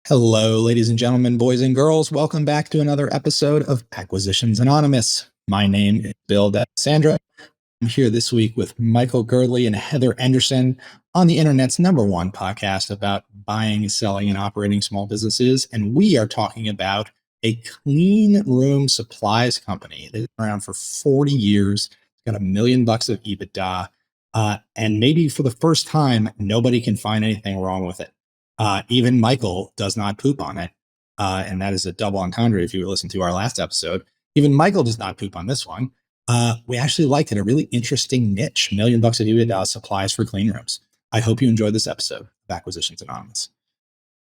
Hello, ladies and gentlemen, boys and girls. Welcome back to another episode of Acquisitions Anonymous. My name is Bill Sandra. I'm here this week with Michael Girdley and Heather Anderson on the internet's #1 podcast about buying, selling, and operating small businesses. And we are talking about a clean room supplies company that's been around for 40 years. It's got $1 million of EBITDA. And maybe for the first time, nobody can find anything wrong with it. Even Michael does not poop on it. And that is a double entendre if you listen to our last episode. Even Michael does not poop on this one. We actually liked it, a really interesting niche, $1 million of EBITDA supplies for clean rooms. I hope you enjoyed this episode of Acquisitions Anonymous.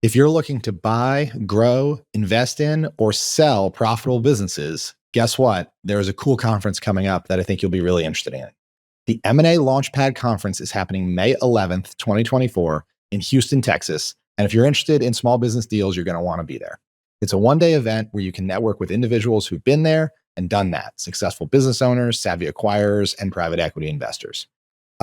If you're looking to buy, grow, invest in, or sell profitable businesses, guess what? There's a cool conference coming up that I think you'll be really interested in. The M&A Launchpad Conference is happening May 11th, 2024 in Houston, Texas. And if you're interested in small business deals, you're going to want to be there. It's a one-day event where you can network with individuals who've been there and done that, successful business owners, savvy acquirers, and private equity investors.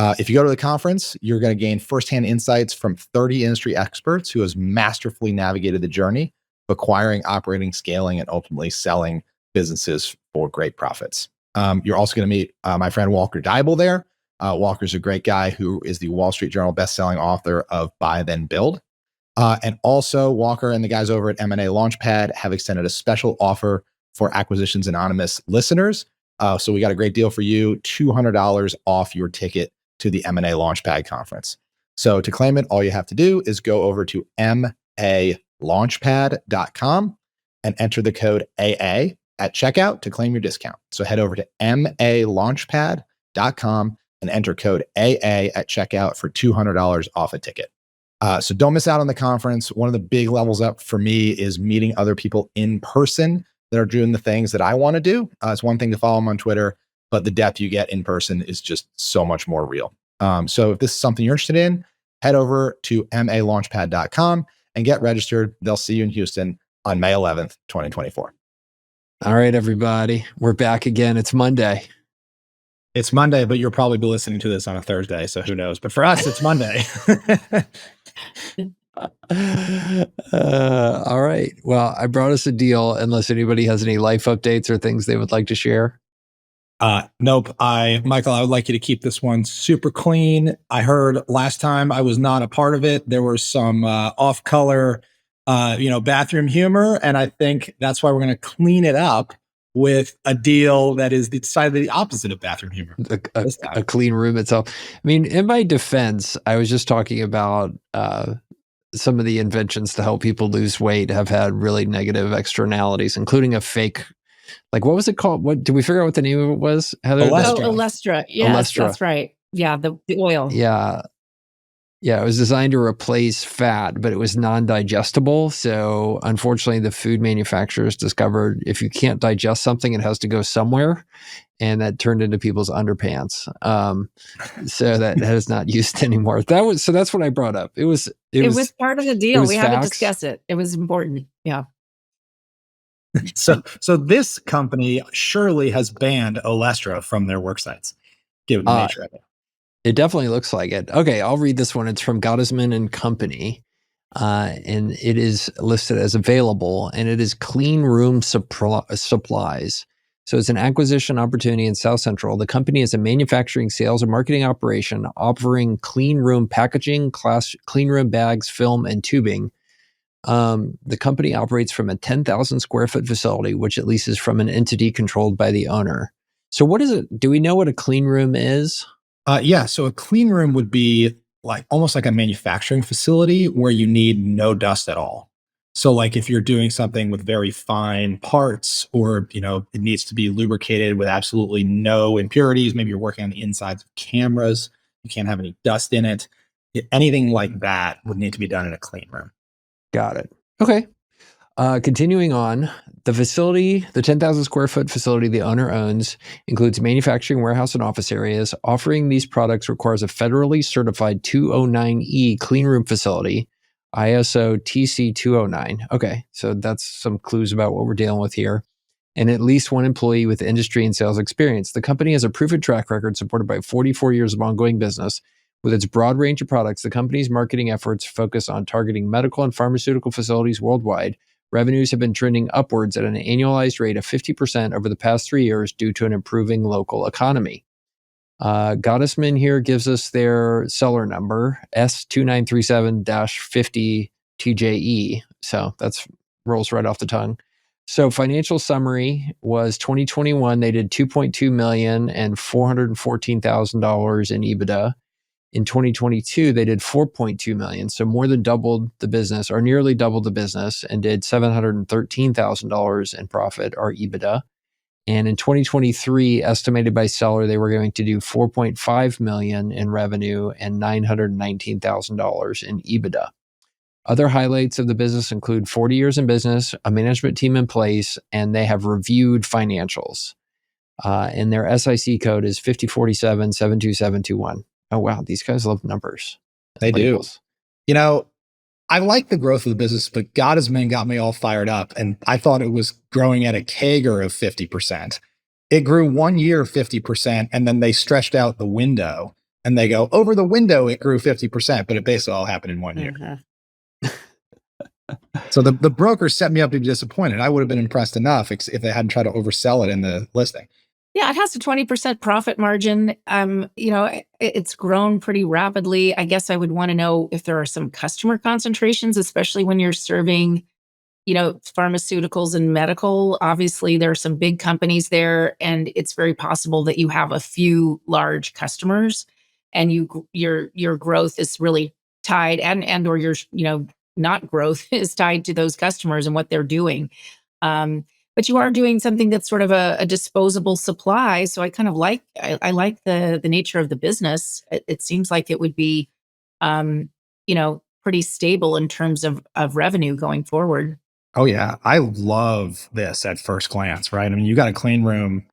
If you go to the conference, you're going to gain firsthand insights from 30 industry experts who has masterfully navigated the journey of acquiring, operating, scaling, and ultimately selling businesses for great profits. You're also going to meet my friend Walker Deibel there. Walker's a great guy who is the Wall Street Journal bestselling author of Buy Then Build. And also Walker and the guys over at M&A Launchpad have extended a special offer for Acquisitions Anonymous listeners. So we got a great deal for you, $200 off your ticket to the M&A Launchpad conference. So to claim it, all you have to do is go over to MALaunchpad.com and enter the code AA at checkout to claim your discount. So head over to MALaunchpad.com and enter code AA at checkout for $200 off a ticket. So don't miss out on the conference. One of the big levels up for me is meeting other people in person that are doing the things that I want to do. It's one thing to follow them on Twitter, but the depth you get in person is just so much more real. So if this is something you're interested in, head over to MALaunchpad.com and get registered. They'll see you in Houston on May 11th, 2024. All right, everybody. We're back again. It's Monday. It's Monday, but you'll probably be listening to this on a Thursday, so who knows? But for us, it's Monday. All right. Well, I brought us a deal unless anybody has any life updates or things they would like to share. Nope. Michael, I would like you to keep this one super clean. I heard last time I was not a part of it. There was some off-color, bathroom humor, and I think that's why we're going to clean it up with a deal that is decidedly the opposite of bathroom humor. A clean room itself. I mean, in my defense, I was just talking about some of the inventions to help people lose weight have had really negative externalities, including a fake, like, what was it called? What did we figure out what the name of it was, Heather? Olestra. Yes, Olestra. That's right. Yeah, the oil. Yeah, it was designed to replace fat, but it was non-digestible. So unfortunately, the food manufacturers discovered if you can't digest something, it has to go somewhere. And that turned into people's underpants. So that is not used anymore. That's what I brought up. It was part of the deal. We had to discuss it. It was important. Yeah. So this company surely has banned Olestra from their work sites, given the nature of it. It definitely looks like it. Okay, I'll read this one. It's from Gottesman and Company, and it is listed as available, and it is clean room supplies. So it's an acquisition opportunity in South Central. The company is a manufacturing, sales, and marketing operation offering clean room packaging, clean room bags, film, and tubing. The company operates from a 10,000 square foot facility, which it leases from an entity controlled by the owner. So what is it? Do we know what a clean room is? Yeah. So a clean room would be almost like a manufacturing facility where you need no dust at all. So like if you're doing something with very fine parts or, it needs to be lubricated with absolutely no impurities. Maybe you're working on the insides of cameras. You can't have any dust in it. Anything like that would need to be done in a clean room. Got it. Okay. Continuing on, the facility, the 10,000 square foot facility the owner owns, includes manufacturing, warehouse, and office areas. Offering these products requires a federally certified 209E clean room facility, ISO TC 209. Okay, so that's some clues about what we're dealing with here. And at least one employee with industry and sales experience. The company has a proven track record supported by 44 years of ongoing business With its broad range of products, the company's marketing efforts focus on targeting medical and pharmaceutical facilities worldwide. Revenues have been trending upwards at an annualized rate of 50% over the past 3 years due to an improving local economy. Gottesman here gives us their seller number, S2937-50TJE. So that's rolls right off the tongue. So financial summary was 2021, they did $2.2 million and $414,000 in EBITDA. In 2022, they did $4.2 million. So more than doubled the business, or nearly doubled the business, and did $713,000 in profit, or EBITDA. And in 2023, estimated by seller, they were going to do $4.5 million in revenue and $919,000 in EBITDA. Other highlights of the business include 40 years in business, a management team in place, and they have reviewed financials. And their SIC code is 5047-72721. Oh, wow. These guys love numbers. They do. You know, I like the growth of the business, but Gottesman got me all fired up. And I thought it was growing at a CAGR of 50%. It grew 1 year 50%, and then they stretched out the window and they go, over the window, it grew 50%, but it basically all happened in 1 year. So the broker set me up to be disappointed. I would have been impressed enough if they hadn't tried to oversell it in the listing. Yeah, it has a 20% profit margin. It's grown pretty rapidly. I guess I would want to know if there are some customer concentrations, especially when you're serving, pharmaceuticals and medical. Obviously, there are some big companies there, and it's very possible that you have a few large customers, and your growth is really tied, or your not growth is tied to those customers and what they're doing. But you are doing something that's sort of a disposable supply. So I kind of like the nature of the business. It seems like it would be, pretty stable in terms of revenue going forward. Oh yeah, I love this at first glance, right? I mean, you got a clean room.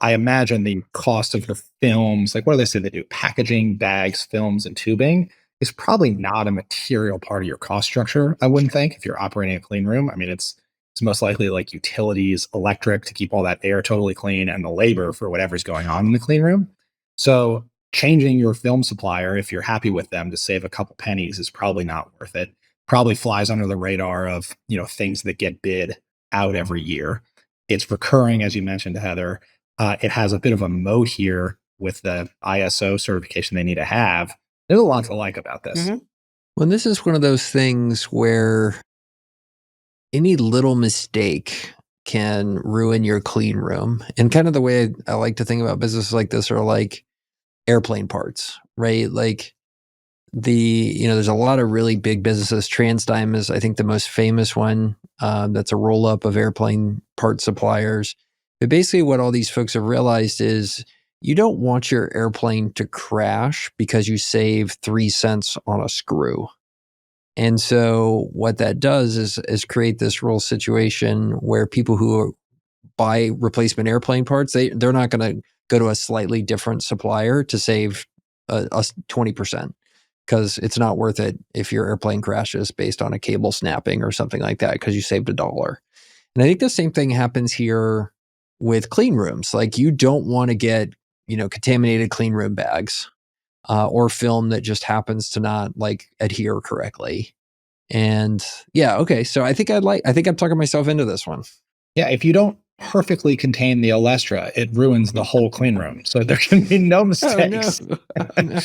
I imagine the cost of the films, like what do they say they do? Packaging, bags, films, and tubing is probably not a material part of your cost structure. I wouldn't think if you're operating a clean room. I mean, it's most likely like utilities, electric to keep all that air totally clean, and the labor for whatever's going on in the clean room. So changing your film supplier, if you're happy with them, to save a couple pennies is probably not worth it. Probably flies under the radar of, things that get bid out every year. It's recurring, as you mentioned, Heather. It has a bit of a moat here with the ISO certification they need to have. There's a lot to like about this. Mm-hmm. Well, this is one of those things where any little mistake can ruin your clean room. And kind of the way I like to think about businesses like this are like airplane parts, right? Like there's a lot of really big businesses. TransDigm is, I think, the most famous one. That's a roll up of airplane part suppliers. But basically what all these folks have realized is you don't want your airplane to crash because you save 3 cents on a screw. And so what that does is create this real situation where people who buy replacement airplane parts, they're not going to go to a slightly different supplier to save us 20%, because it's not worth it if your airplane crashes based on a cable snapping or something like that, because you saved $1. And I think the same thing happens here with clean rooms. Like you don't want to get, contaminated clean room bags. Or film that just happens to not adhere correctly. And yeah, okay. So I think I'm talking myself into this one. Yeah, if you don't perfectly contain the Olestra, it ruins the whole clean room. So there can be no mistakes. Oh, no.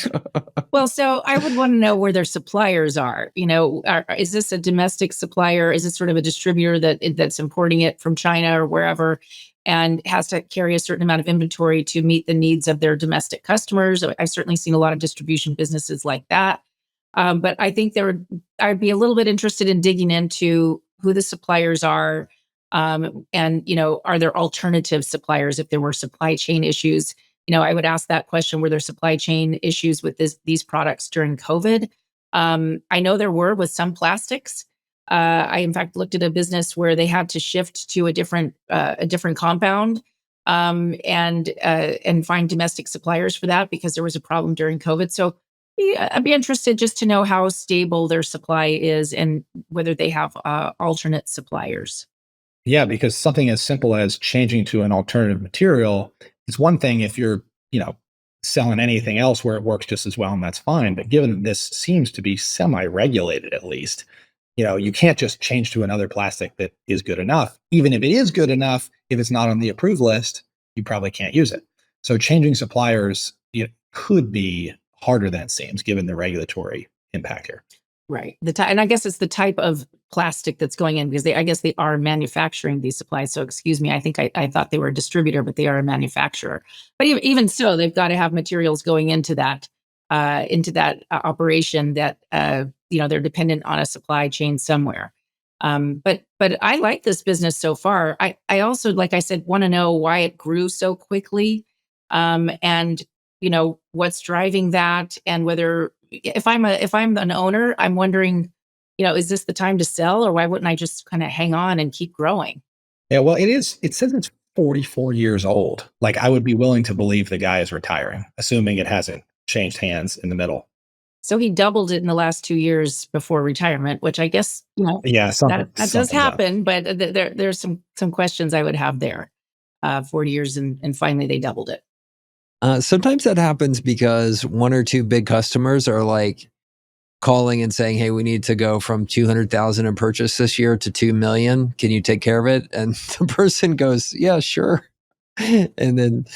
Well, so I would want to know where their suppliers are. Is this a domestic supplier? Is it sort of a distributor that's importing it from China or wherever, and has to carry a certain amount of inventory to meet the needs of their domestic customers? I've certainly seen a lot of distribution businesses like that. But I think I'd be a little bit interested in digging into who the suppliers are. And, are there alternative suppliers if there were supply chain issues? I would ask that question, were there supply chain issues with these products during COVID? I know there were with some plastics. I, in fact, looked at a business where they had to shift to a different compound and find domestic suppliers for that because there was a problem during COVID. So I'd be interested just to know how stable their supply is and whether they have alternate suppliers. Yeah, because something as simple as changing to an alternative material is one thing if you're, selling anything else where it works just as well, and that's fine. But given that this seems to be semi-regulated, at least, you can't just change to another plastic that is good enough. Even if it is good enough, if it's not on the approved list, you probably can't use it. So changing suppliers, could be harder than it seems, given the regulatory impact here. Right. And I guess it's the type of plastic that's going in, because I guess they are manufacturing these supplies. So excuse me, I think I thought they were a distributor, but they are a manufacturer. But even so, they've got to have materials going into that operation that they're dependent on a supply chain somewhere. But I like this business so far. I also, like I said, want to know why it grew so quickly, and what's driving that, and whether, if I'm an owner, I'm wondering, is this the time to sell, or why wouldn't I just kind of hang on and keep growing? Yeah, well, it says it's 44 years old. Like, I would be willing to believe the guy is retiring, assuming it hasn't changed hands in the middle. So he doubled it in the last 2 years before retirement, which I guess, Yeah, that does something's up. happen, but there's some questions I would have there. 40 years and finally they doubled it. Sometimes that happens because one or two big customers are like calling and saying, "Hey, we need to go from 200,000 in purchase this year to 2 million. Can you take care of it?" And the person goes, "Yeah, sure," and then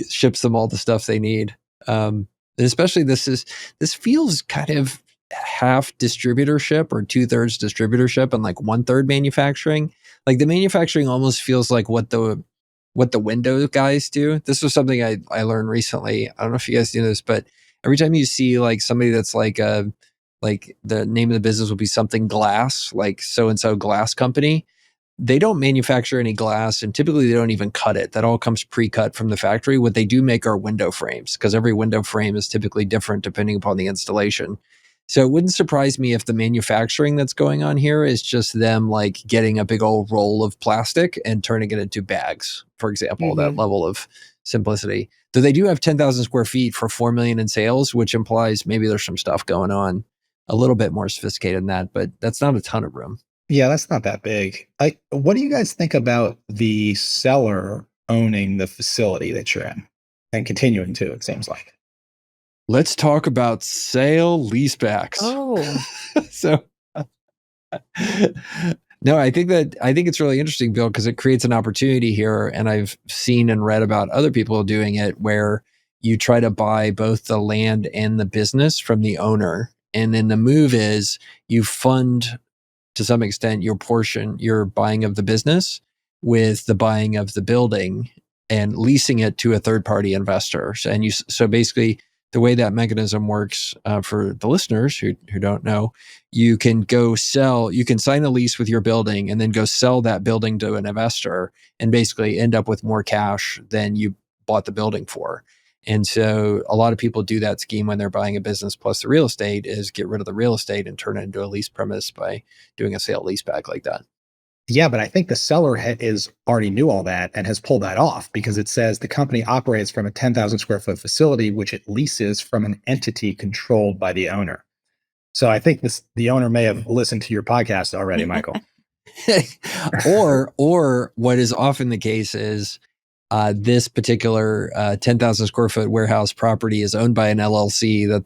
ships them all the stuff they need. And especially this feels kind of half distributorship, or 2/3 distributorship and like 1/3 manufacturing. Like, the manufacturing almost feels like what the window guys do. This was something I learned recently. I don't know if you guys do this, but every time you see like somebody that's like the name of the business will be something glass, like so and so glass company, they don't manufacture any glass, and typically they don't even cut it. That all comes pre-cut from the factory. What they do make are window frames, because every window frame is typically different depending upon the installation. So it wouldn't surprise me if the manufacturing that's going on here is just them like getting a big old roll of plastic and turning it into bags, for example. That level of simplicity. Though they do have 10,000 square feet for 4 million in sales, which implies maybe there's some stuff going on a little bit more sophisticated than that, but that's not a ton of room. Yeah, that's not that big. What do you guys think about the seller owning the facility that you're in and continuing to, it seems like? Let's talk about sale leasebacks. Oh, So no, I think it's really interesting, Bill, because it creates an opportunity here. And I've seen and read about other people doing it, where you try to buy both the land and the business from the owner. And then the move is you fund, to some extent, your buying of the business with the buying of the building and leasing it to a third-party investor. So basically, the way that mechanism works, for the listeners who don't know, you can sign a lease with your building and then go sell that building to an investor and basically end up with more cash than you bought the building for. And so a lot of people do that scheme when they're buying a business plus the real estate, is get rid of the real estate and turn it into a lease premise by doing a sale leaseback like that. Yeah, but I think the seller is already knew all that and has pulled that off, because it says the company operates from a 10,000 square foot facility, which it leases from an entity controlled by the owner. So I think the owner may have listened to your podcast already, Michael. Or what is often the case is, this particular 10,000 square foot warehouse property is owned by an LLC that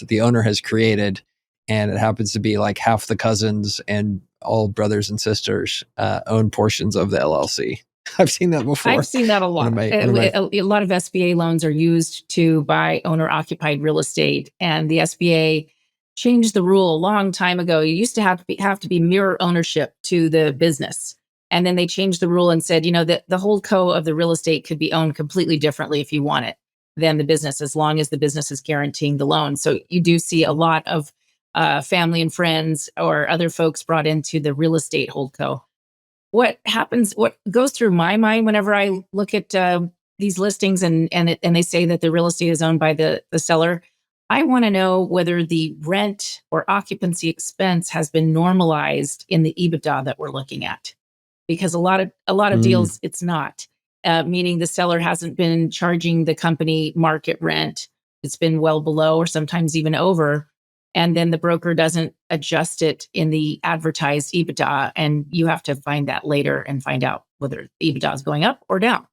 the owner has created. And it happens to be like half the cousins and all brothers and sisters own portions of the LLC. I've seen that before. I've seen that a lot. A lot of SBA loans are used to buy owner-occupied real estate, and the SBA changed the rule a long time ago. You used to have to be mirror ownership to the business, and then they changed the rule and said, that the holdco of the real estate could be owned completely differently if you want it than the business, as long as the business is guaranteeing the loan. So you do see a lot of family and friends or other folks brought into the real estate holdco. What goes through my mind whenever I look at these listings and they say that the real estate is owned by the seller, I want to know whether the rent or occupancy expense has been normalized in the EBITDA that we're looking at, because a lot of deals it's not, meaning the seller hasn't been charging the company market rent. It's been well below or sometimes even over. And then the broker doesn't adjust it in the advertised EBITDA. And you have to find that later and find out whether EBITDA is going up or down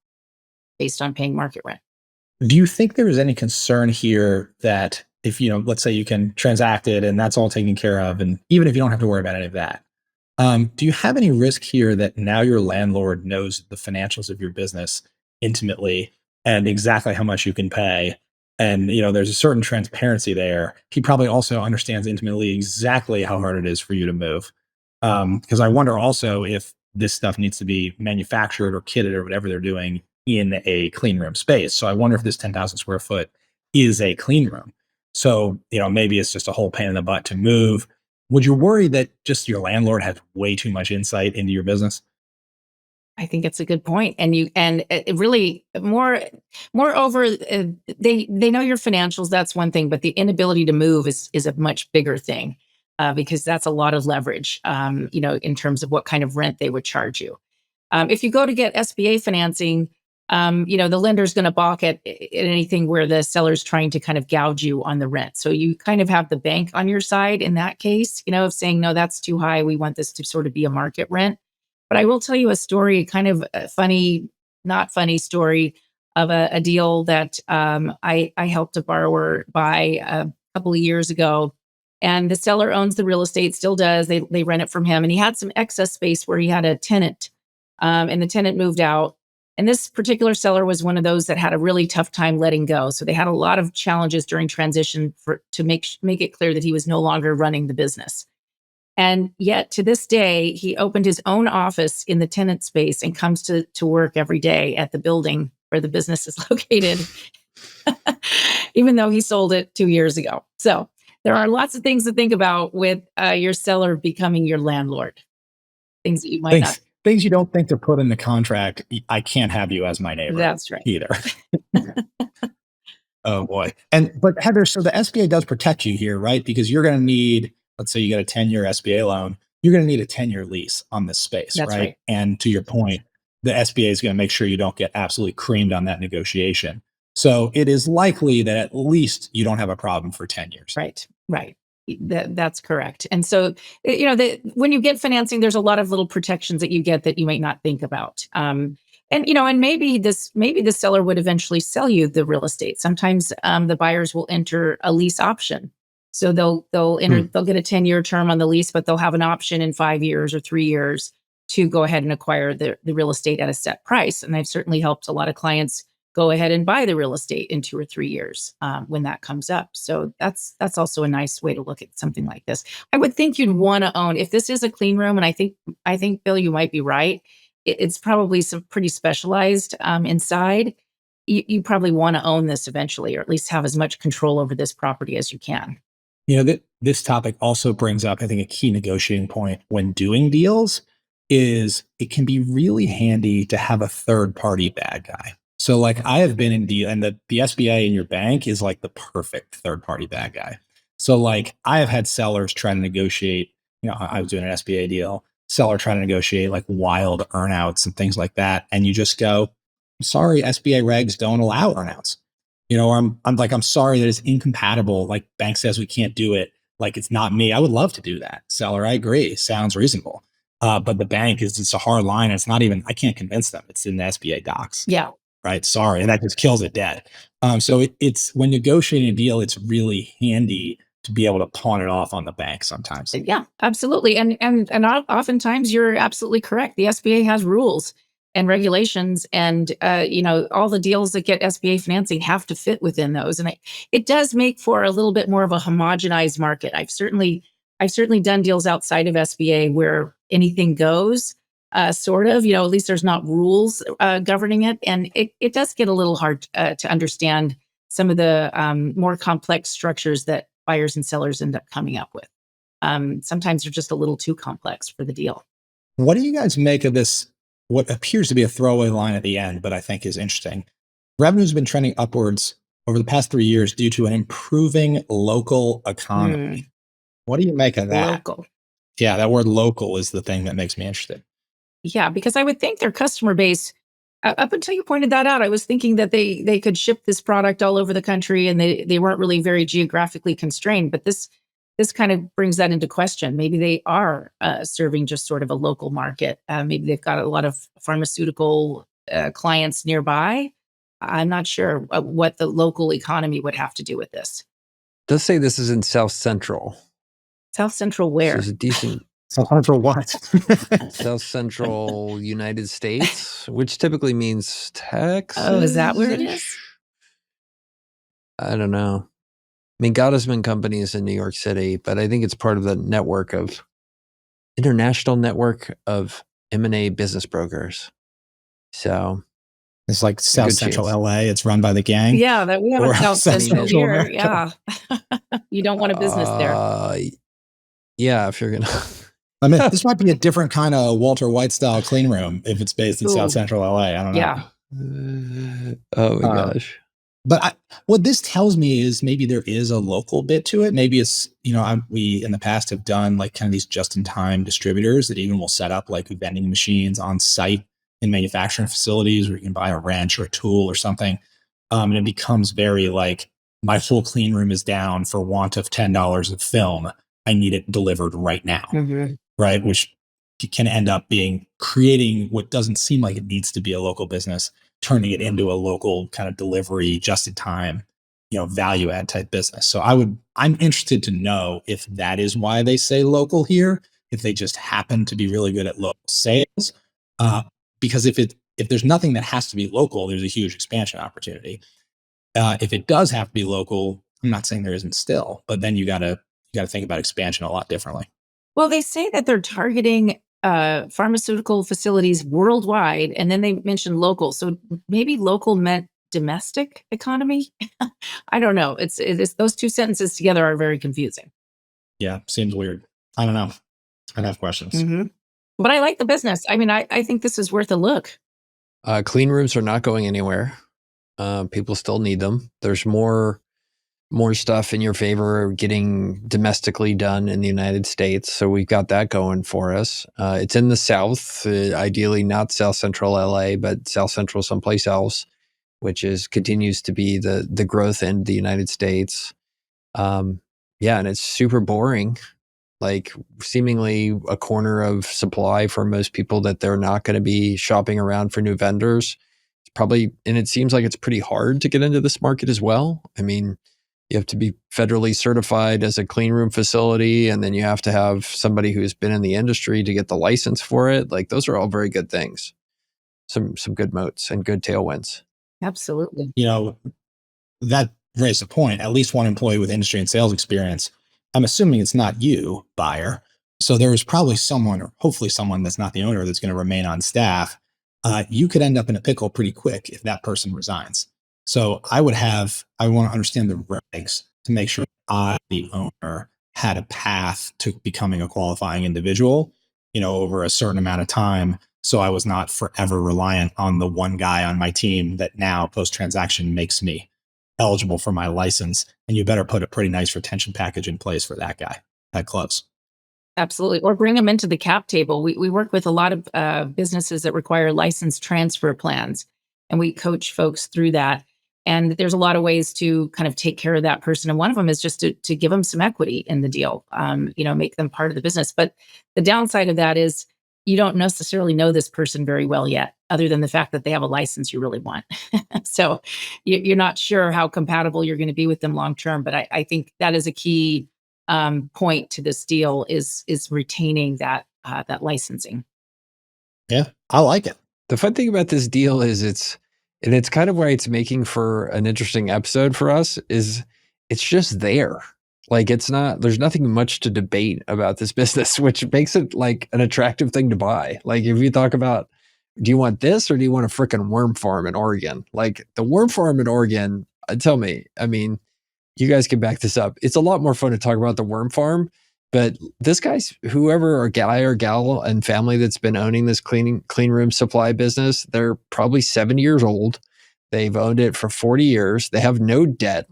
based on paying market rent. Do you think there is any concern here that if, let's say you can transact it and that's all taken care of, and even if you don't have to worry about any of that, do you have any risk here that now your landlord knows the financials of your business intimately and exactly how much you can pay? And there's a certain transparency there. He probably also understands intimately exactly how hard it is for you to move. Because I wonder also if this stuff needs to be manufactured or kitted or whatever they're doing in a clean room space. So I wonder if this 10,000 square foot is a clean room. So, maybe it's just a whole pain in the butt to move. Would you worry that just your landlord has way too much insight into your business? I think it's a good point. And it really moreover, they know your financials. That's one thing, but the inability to move is a much bigger thing, because that's a lot of leverage, in terms of what kind of rent they would charge you. If you go to get SBA financing, the lender's going to balk at anything where the seller's trying to kind of gouge you on the rent. So you kind of have the bank on your side in that case, of saying, no, that's too high. We want this to sort of be a market rent. But I will tell you a story, kind of a funny, not funny story of a deal that I helped a borrower buy a couple of years ago. And the seller owns the real estate, still does. They rent it from him. And he had some excess space where he had a tenant, and the tenant moved out. And this particular seller was one of those that had a really tough time letting go. So they had a lot of challenges during transition to make it clear that he was no longer running the business. And yet to this day, he opened his own office in the tenant space and comes to work every day at the building where the business is located, even though he sold it 2 years ago. So there are lots of things to think about with your seller becoming your landlord. Things that you might not. Things you don't think to put in the contract. I can't have you as my neighbor. That's right. Either. Oh boy. But Heather, so the SBA does protect you here, right? Because you're going to need, let's say you get a 10-year SBA loan, you're going to need a 10-year lease on this space, That's right. And to your point, the SBA is going to make sure you don't get absolutely creamed on that negotiation. So it is likely that at least you don't have a problem for 10 years. Right. That's correct. And so, when you get financing, there's a lot of little protections that you get that you might not think about. And maybe the seller would eventually sell you the real estate. Sometimes the buyers will enter a lease option. So they'll get a 10-year term on the lease, but they'll have an option in 5 years or 3 years to go ahead and acquire the real estate at a set price. And I've certainly helped a lot of clients go ahead and buy the real estate in 2 or 3 years when that comes up. So that's also a nice way to look at something like this. I would think you'd want to own, if this is a clean room, and I think Bill, you might be right. It's probably some pretty specialized inside. You probably want to own this eventually, or at least have as much control over this property as you can. This topic also brings up, I think, a key negotiating point when doing deals is it can be really handy to have a third party bad guy. So like I have been in deal, and the SBA in your bank is like the perfect third party bad guy. So like I have had sellers try to negotiate, I was doing an SBA deal, seller trying to negotiate like wild earnouts and things like that. And you just go, sorry, SBA regs don't allow earnouts. Or I'm sorry that it's incompatible. Like bank says we can't do it. Like it's not me. I would love to do that. Seller, I agree. Sounds reasonable. But the bank it's a hard line. And it's not even, I can't convince them. It's in the SBA docs. Yeah. Right. Sorry. And that just kills it dead. So it's when negotiating a deal, it's really handy to be able to pawn it off on the bank sometimes. Yeah, absolutely. And oftentimes you're absolutely correct. The SBA has rules and regulations, and all the deals that get SBA financing have to fit within those. And it does make for a little bit more of a homogenized market. I've certainly done deals outside of SBA where anything goes, sort of. At least there's not rules governing it, and it does get a little hard to understand some of the more complex structures that buyers and sellers end up coming up with. Sometimes they're just a little too complex for the deal. What do you guys make of this? What appears to be a throwaway line at the end, but I think is interesting. Revenue's been trending upwards over the past 3 years due to an improving local economy. What do you make of that? Local. Yeah, that word local is the thing that makes me interested. Yeah, because I would think their customer base, up until you pointed that out, I was thinking that they could ship this product all over the country and they weren't really very geographically constrained. But this kind of brings that into question. Maybe they are serving just sort of a local market. Maybe they've got a lot of pharmaceutical clients nearby. I'm not sure what the local economy would have to do with this. Does say this is in South Central. South Central So where? it's a decent So for what? South Central United States, which typically means Texas. Oh, is that where it is? I don't know. I mean, Gottesman Company is in New York City, but I think it's part of the international network of M&A business brokers. So It's like South good Central chance. LA. It's run by the gang. Yeah, that we have Or a South South Central Central here. America. Yeah. You don't want a business there. Yeah, if you're going to. I mean, this might be a different kind of Walter White style clean room if it's based in Ooh. South Central LA. I don't know. Yeah. Oh my gosh. But what this tells me is maybe there is a local bit to it. Maybe it's, we in the past have done like kind of these just-in-time distributors that even will set up like vending machines on site in manufacturing facilities where you can buy a wrench or a tool or something. And it becomes very like, my whole clean room is down for want of $10 of film. I need it delivered right now. Mm-hmm. Right? Which can end up creating what doesn't seem like it needs to be a local business, turning it into a local kind of delivery, just in time, value add type business. So I'm interested to know if that is why they say local here, if they just happen to be really good at local sales. Because if there's nothing that has to be local, there's a huge expansion opportunity. If it does have to be local, I'm not saying there isn't still, but then you got to think about expansion a lot differently. Well, they say that they're targeting pharmaceutical facilities worldwide, and then they mentioned local. So maybe local meant domestic economy. I don't know. It's those two sentences together are very confusing. Yeah, seems weird. I don't know. I'd have questions. Mm-hmm. But I like the business. I mean, I think this is worth a look. Clean rooms are not going anywhere. People still need them. There's more stuff in your favor getting domestically done in the United States. So we've got that going for us. It's in the South, ideally not South Central LA, but South Central someplace else, which continues to be the growth in the United States. And it's super boring, like seemingly a corner of supply for most people that they're not going to be shopping around for new vendors. It's probably, and it seems like it's pretty hard to get into this market as well. I mean, you have to be federally certified as a clean room facility, and then you have to have somebody who's been in the industry to get the license for it. Like those are all very good things. Some good moats and good tailwinds. Absolutely. That raised a point. At least one employee with industry and sales experience. I'm assuming it's not you, buyer. So there is probably someone, or hopefully someone that's not the owner, that's going to remain on staff. You could end up in a pickle pretty quick if that person resigns. So I want to understand the regs to make sure I, the owner, had a path to becoming a qualifying individual, over a certain amount of time. So I was not forever reliant on the one guy on my team that now post-transaction makes me eligible for my license. And you better put a pretty nice retention package in place for that guy at close. Absolutely. Or bring them into the cap table. We work with a lot of businesses that require license transfer plans, and we coach folks through that. And there's a lot of ways to kind of take care of that person. And one of them is just to give them some equity in the deal, make them part of the business. But the downside of that is you don't necessarily know this person very well yet, other than the fact that they have a license you really want. So you're not sure how compatible you're going to be with them long term. But I think that is a key point to this deal is retaining that licensing. Yeah, I like it. The fun thing about this deal is it's kind of why it's making for an interesting episode for us is it's just there. Like there's nothing much to debate about this business, which makes it like an attractive thing to buy. Like if you talk about, do you want this or do you want a freaking worm farm in Oregon? Like the worm farm in Oregon, tell me, I mean, you guys can back this up. It's a lot more fun to talk about the worm farm, but this guy's whoever or guy or gal and family that's been owning this clean room supply business, they're probably 70 years old. They've owned it for 40 years. They have no debt.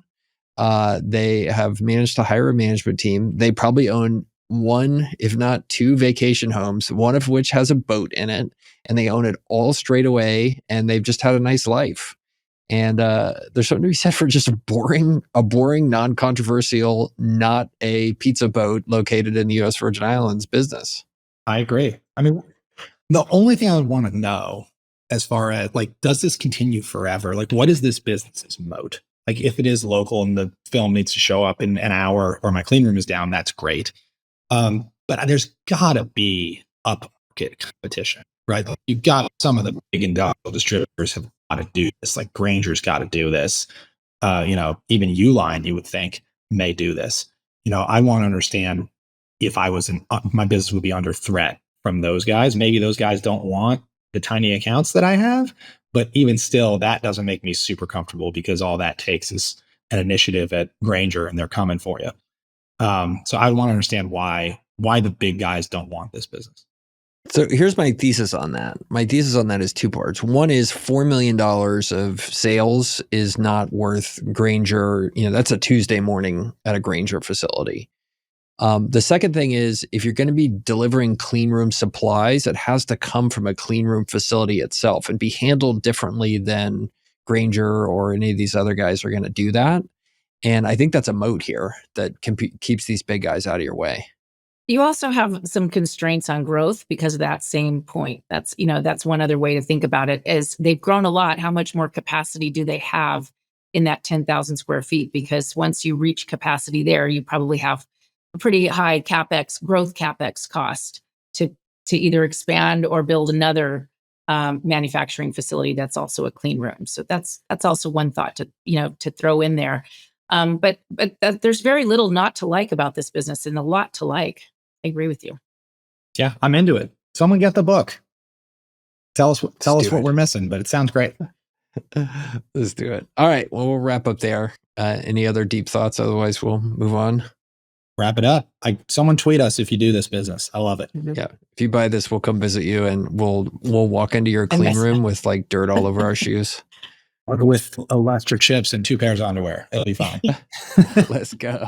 They have managed to hire a management team. They probably own one, if not two vacation homes, one of which has a boat in it, and they own it all straight away. And they've just had a nice life. And there's something to be said for just a boring, non-controversial, not a pizza boat located in the U.S. Virgin Islands business. I agree. I mean, the only thing I would want to know as far as like, does this continue forever? Like, what is this business's moat? Like, if it is local and the film needs to show up in an hour or my clean room is down, that's great. But there's gotta be upmarket competition, right? Like, you've got some of the big industrial distributors have got to do this. Like Granger's got to do this. Even Uline, you would think, may do this. I want to understand if I was my business would be under threat from those guys. Maybe those guys don't want the tiny accounts that I have, but even still, that doesn't make me super comfortable because all that takes is an initiative at Granger and they're coming for you. So I want to understand why the big guys don't want this business. So here's my thesis on that. My thesis on that is two parts. One is $4 million of sales is not worth Granger. That's a Tuesday morning at a Granger facility. The second thing is, if you're going to be delivering clean room supplies, it has to come from a clean room facility itself and be handled differently than Granger or any of these other guys are going to do that. And I think that's a moat here that keeps these big guys out of your way. You also have some constraints on growth because of that same point. That's one other way to think about it is they've grown a lot. How much more capacity do they have in that 10,000 square feet? Because once you reach capacity there, you probably have a pretty high growth CapEx cost to either expand or build another manufacturing facility that's also a clean room. So that's also one thought to throw in there. But there's very little not to like about this business and a lot to like. I agree with you. Yeah, I'm into it. Someone get the book. Tell us what we're missing, but it sounds great. Let's do it. All right. Well, we'll wrap up there. Any other deep thoughts? Otherwise, we'll move on. Wrap it up. Someone tweet us if you do this business. I love it. Yeah. If you buy this, we'll come visit you and we'll walk into your clean room with like dirt all over our shoes. With electric chips and 2 pairs of underwear. It'll be fine. Let's go.